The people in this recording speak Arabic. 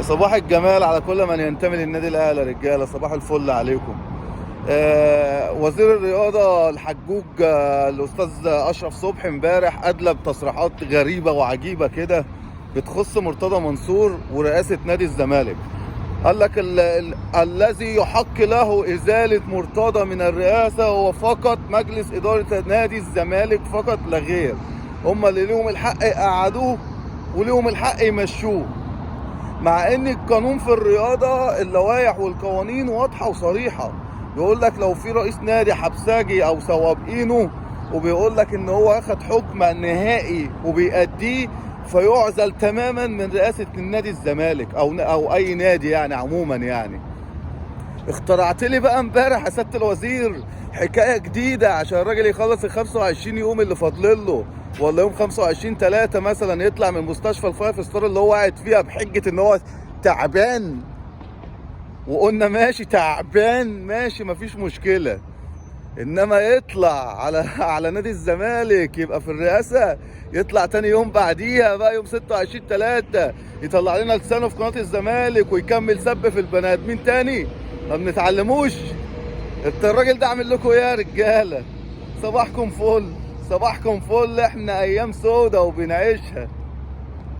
صباح الجمال على كل من ينتمي للنادي الاهلي يا رجاله، صباح الفل عليكم. وزير الرياضه الحجوج الاستاذ اشرف صبحي امبارح ادلى بتصريحات غريبه وعجيبه كده بتخص مرتضى منصور ورئاسه نادي الزمالك. قال لك الذي يحق له ازاله مرتضى من الرئاسه هو فقط مجلس اداره نادي الزمالك فقط لا غير. هم اللي ليهم الحق يقعدوه وليهم الحق يمشوه، مع ان القانون في الرياضه اللوائح والقوانين واضحه وصريحه. بيقول لك لو في رئيس نادي حبساجي او سوابقينه وبيقول لك ان هو اخد حكم نهائي وبيأديه فيعزل تماما من رئاسه النادي الزمالك او اي نادي يعني عموما يعني. اخترعت لي بقى امبارح يا سياده الوزير حكايه جديده عشان الراجل يخلص ال 25 يوم اللي فاضلين له، ولا يوم 25/3 مثلا يطلع من مستشفى الفايف ستار اللي هو قاعد فيها بحجه ان هو تعبان. وقلنا ماشي تعبان ماشي مفيش مشكله، انما يطلع على نادي الزمالك يبقى في الرئاسه، يطلع تاني يوم بعديها بقى يوم 26/3 يطلع لنا لسانه في قناه الزمالك ويكمل سب في البني ادمين تاني. ما بنتعلموش؟ انت الراجل ده عامل لكم ايه يا رجاله؟ صباحكم فل، صباحكم فل، احنا ايام سودا وبنعيشها.